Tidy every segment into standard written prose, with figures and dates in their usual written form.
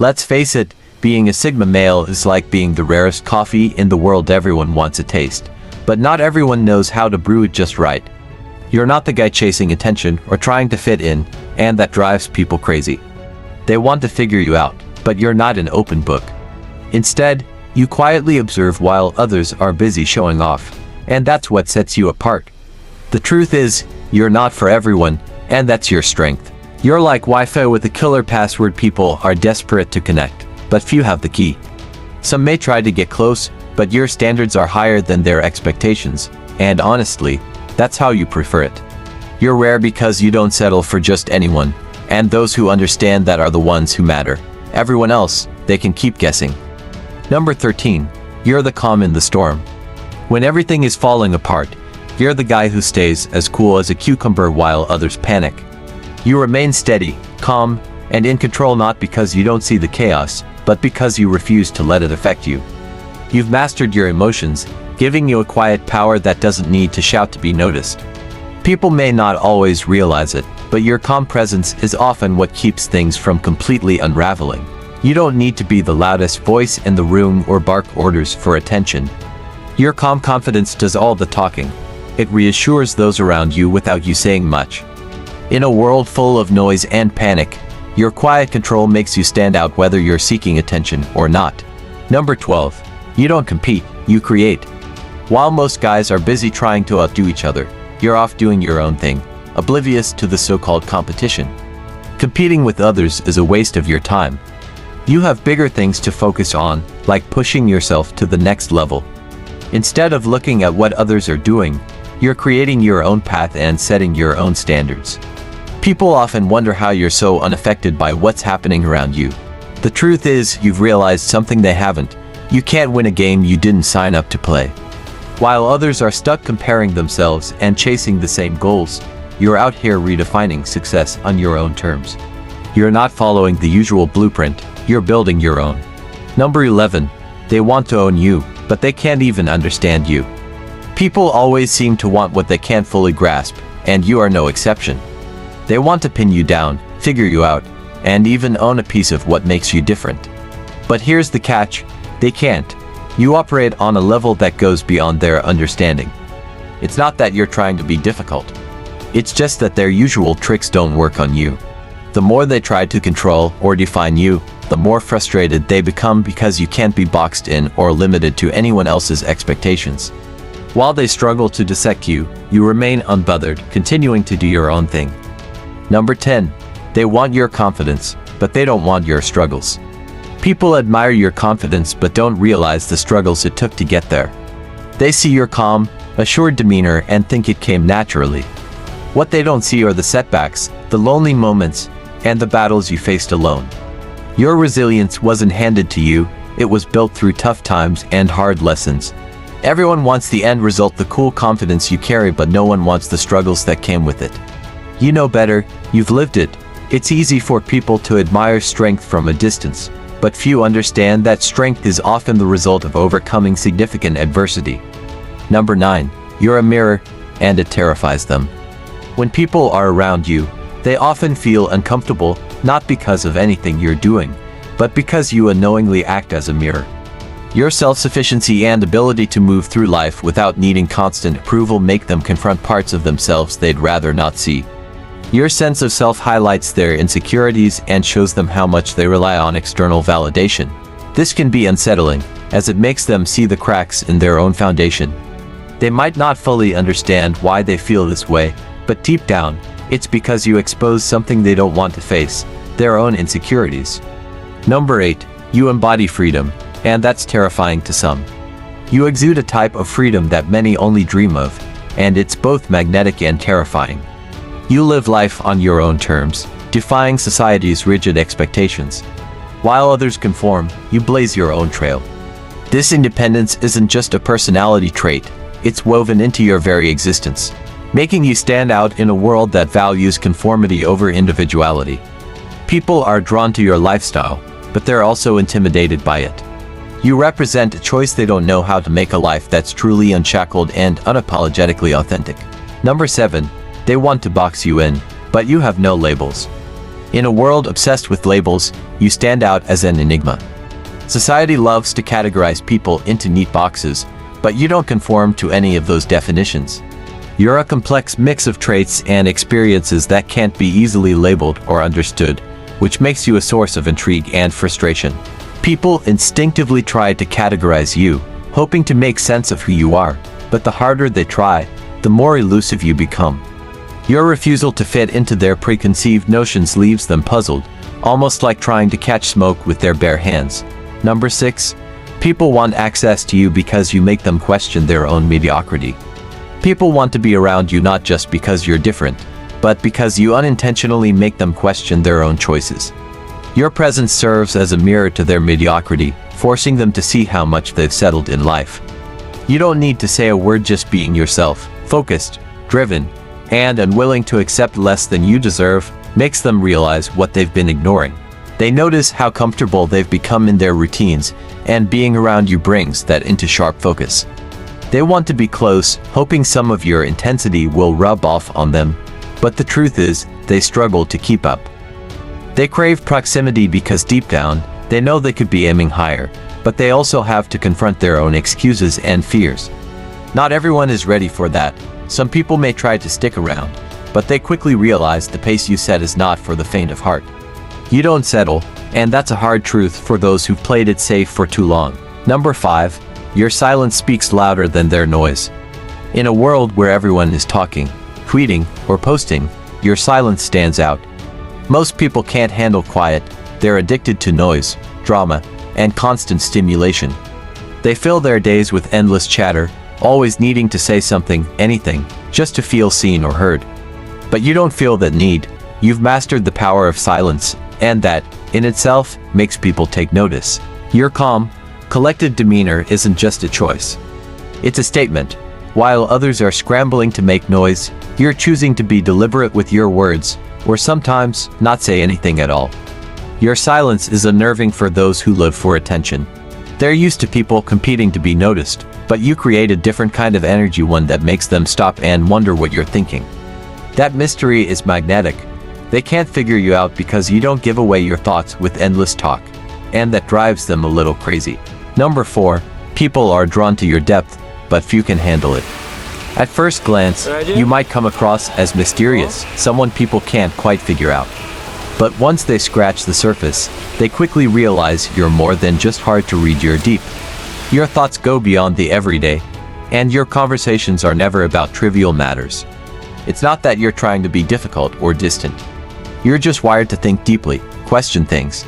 Let's face it, being a Sigma male is like being the rarest coffee in the world. Everyone wants a taste, but not everyone knows how to brew it just right. You're not the guy chasing attention or trying to fit in, and that drives people crazy. They want to figure you out, but you're not an open book. Instead, you quietly observe while others are busy showing off, and that's what sets you apart. The truth is, you're not for everyone, and that's your strength. You're like Wi-Fi with a killer password. People are desperate to connect, but few have the key. Some may try to get close, but your standards are higher than their expectations, and honestly, that's how you prefer it. You're rare because you don't settle for just anyone, and those who understand that are the ones who matter. Everyone else, they can keep guessing. Number 13. You're the calm in the storm. When everything is falling apart, you're the guy who stays as cool as a cucumber while others panic. You remain steady, calm, and in control, not because you don't see the chaos, but because you refuse to let it affect you. You've mastered your emotions, giving you a quiet power that doesn't need to shout to be noticed. People may not always realize it, but your calm presence is often what keeps things from completely unraveling. You don't need to be the loudest voice in the room or bark orders for attention. Your calm confidence does all the talking. It reassures those around you without you saying much. In a world full of noise and panic, your quiet control makes you stand out whether you're seeking attention or not. Number 12. You don't compete, you create. While most guys are busy trying to outdo each other, you're off doing your own thing, oblivious to the so-called competition. Competing with others is a waste of your time. You have bigger things to focus on, like pushing yourself to the next level. Instead of looking at what others are doing, you're creating your own path and setting your own standards. People often wonder how you're so unaffected by what's happening around you. The truth is, you've realized something they haven't. You can't win a game you didn't sign up to play. While others are stuck comparing themselves and chasing the same goals, you're out here redefining success on your own terms. You're not following the usual blueprint, you're building your own. Number 11. They want to own you, but they can't even understand you. People always seem to want what they can't fully grasp, and you are no exception. They want to pin you down, figure you out, and even own a piece of what makes you different. But here's the catch, they can't. You operate on a level that goes beyond their understanding. It's not that you're trying to be difficult. It's just that their usual tricks don't work on you. The more they try to control or define you, the more frustrated they become because you can't be boxed in or limited to anyone else's expectations. While they struggle to dissect you, you remain unbothered, continuing to do your own thing. Number 10. They want your confidence, but they don't want your struggles. People admire your confidence but don't realize the struggles it took to get there. They see your calm, assured demeanor and think it came naturally. What they don't see are the setbacks, the lonely moments, and the battles you faced alone. Your resilience wasn't handed to you, it was built through tough times and hard lessons. Everyone wants the end result, the cool confidence you carry, but no one wants the struggles that came with it. You know better, you've lived it. It's easy for people to admire strength from a distance, but few understand that strength is often the result of overcoming significant adversity. Number 9. You're a mirror, and it terrifies them. When people are around you, they often feel uncomfortable, not because of anything you're doing, but because you unknowingly act as a mirror. Your self-sufficiency and ability to move through life without needing constant approval make them confront parts of themselves they'd rather not see. Your sense of self highlights their insecurities and shows them how much they rely on external validation. This can be unsettling, as it makes them see the cracks in their own foundation. They might not fully understand why they feel this way, but deep down, it's because you expose something they don't want to face, their own insecurities. Number 8. You embody freedom, and that's terrifying to some. You exude a type of freedom that many only dream of, and it's both magnetic and terrifying. You live life on your own terms, defying society's rigid expectations. While others conform, you blaze your own trail. This independence isn't just a personality trait, it's woven into your very existence, making you stand out in a world that values conformity over individuality. People are drawn to your lifestyle, but they're also intimidated by it. You represent a choice they don't know how to make, a life that's truly unshackled and unapologetically authentic. Number 7. They want to box you in, but you have no labels. In a world obsessed with labels, you stand out as an enigma. Society loves to categorize people into neat boxes, but you don't conform to any of those definitions. You're a complex mix of traits and experiences that can't be easily labeled or understood, which makes you a source of intrigue and frustration. People instinctively try to categorize you, hoping to make sense of who you are, but the harder they try, the more elusive you become. Your refusal to fit into their preconceived notions leaves them puzzled, almost like trying to catch smoke with their bare hands. Number 6. People want access to you because you make them question their own mediocrity. People want to be around you not just because you're different, but because you unintentionally make them question their own choices. Your presence serves as a mirror to their mediocrity, forcing them to see how much they've settled in life. You don't need to say a word, just being yourself, focused, driven, and unwilling to accept less than you deserve, makes them realize what they've been ignoring. They notice how comfortable they've become in their routines, and being around you brings that into sharp focus. They want to be close, hoping some of your intensity will rub off on them, but the truth is, they struggle to keep up. They crave proximity because deep down, they know they could be aiming higher, but they also have to confront their own excuses and fears. Not everyone is ready for that. Some people may try to stick around, but they quickly realize the pace you set is not for the faint of heart. You don't settle, and that's a hard truth for those who've played it safe for too long. Number 5. Your silence speaks louder than their noise. In a world where everyone is talking, tweeting, or posting, your silence stands out. Most people can't handle quiet. They're addicted to noise, drama, and constant stimulation. They fill their days with endless chatter, always needing to say something, anything, just to feel seen or heard. But you don't feel that need. You've mastered the power of silence, and that, in itself, makes people take notice. Your calm, collected demeanor isn't just a choice. It's a statement. While others are scrambling to make noise, you're choosing to be deliberate with your words, or sometimes not say anything at all. Your silence is unnerving for those who live for attention. They're used to people competing to be noticed, but you create a different kind of energy, one that makes them stop and wonder what you're thinking. That mystery is magnetic. They can't figure you out because you don't give away your thoughts with endless talk, and that drives them a little crazy. Number 4. People are drawn to your depth, but few can handle it. At first glance, you might come across as mysterious, someone people can't quite figure out. But once they scratch the surface, they quickly realize you're more than just hard to read. You're deep. Your thoughts go beyond the everyday, and your conversations are never about trivial matters. It's not that you're trying to be difficult or distant. You're just wired to think deeply, question things,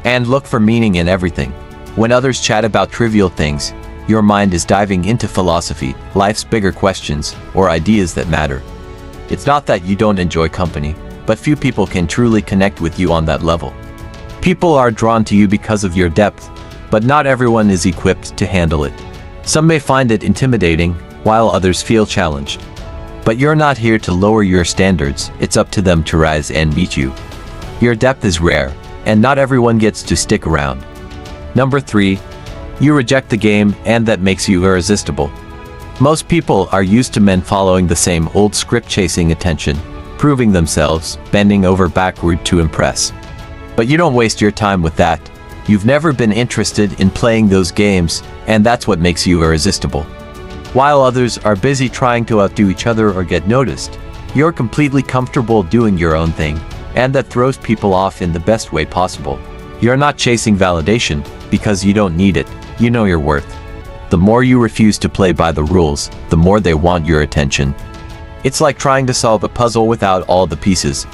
and look for meaning in everything. When others chat about trivial things, your mind is diving into philosophy, life's bigger questions, or ideas that matter. It's not that you don't enjoy company, but few people can truly connect with you on that level. People are drawn to you because of your depth, but not everyone is equipped to handle it. Some may find it intimidating, while others feel challenged. But you're not here to lower your standards, it's up to them to rise and meet you. Your depth is rare, and not everyone gets to stick around. Number 3. You reject the game, and that makes you irresistible. Most people are used to men following the same old script, chasing attention, proving themselves, bending over backward to impress. But you don't waste your time with that. You've never been interested in playing those games, and that's what makes you irresistible. While others are busy trying to outdo each other or get noticed, you're completely comfortable doing your own thing, and that throws people off in the best way possible. You're not chasing validation, because you don't need it. You know your worth. The more you refuse to play by the rules, the more they want your attention. It's like trying to solve a puzzle without all the pieces.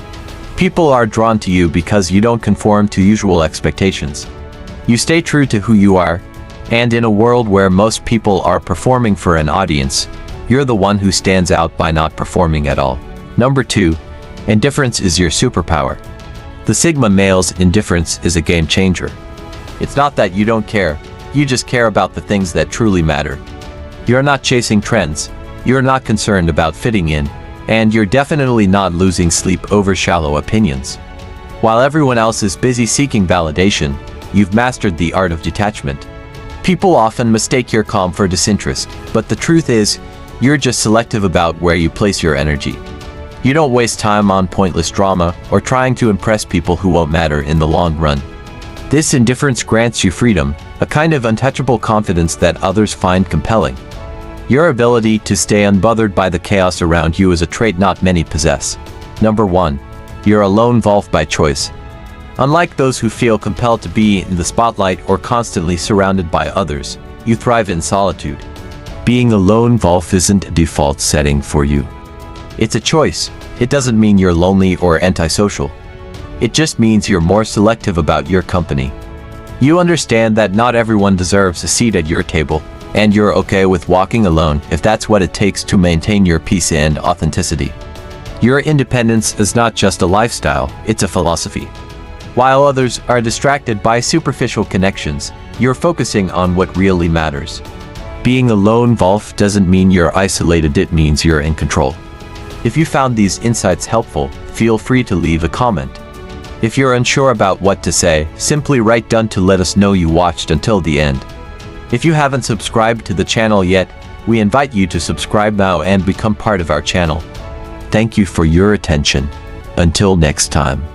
People are drawn to you because you don't conform to usual expectations. You stay true to who you are, and in a world where most people are performing for an audience, you're the one who stands out by not performing at all. Number 2. Indifference is your superpower. The Sigma male's indifference is a game changer. It's not that you don't care, you just care about the things that truly matter. You're not chasing trends, you're not concerned about fitting in, and you're definitely not losing sleep over shallow opinions. While everyone else is busy seeking validation, you've mastered the art of detachment. People often mistake your calm for disinterest, but the truth is, you're just selective about where you place your energy. You don't waste time on pointless drama or trying to impress people who won't matter in the long run. This indifference grants you freedom, a kind of untouchable confidence that others find compelling. Your ability to stay unbothered by the chaos around you is a trait not many possess. Number 1. You're a lone wolf by choice. Unlike those who feel compelled to be in the spotlight or constantly surrounded by others, you thrive in solitude. Being a lone wolf isn't a default setting for you. It's a choice. It doesn't mean you're lonely or antisocial. It just means you're more selective about your company. You understand that not everyone deserves a seat at your table, and you're okay with walking alone if that's what it takes to maintain your peace and authenticity. Your independence is not just a lifestyle, it's a philosophy. While others are distracted by superficial connections, you're focusing on what really matters. Being a lone wolf doesn't mean you're isolated, it means you're in control. If you found these insights helpful, feel free to leave a comment. If you're unsure about what to say, simply write "done" to let us know you watched until the end. If you haven't subscribed to the channel yet, we invite you to subscribe now and become part of our channel. Thank you for your attention. Until next time.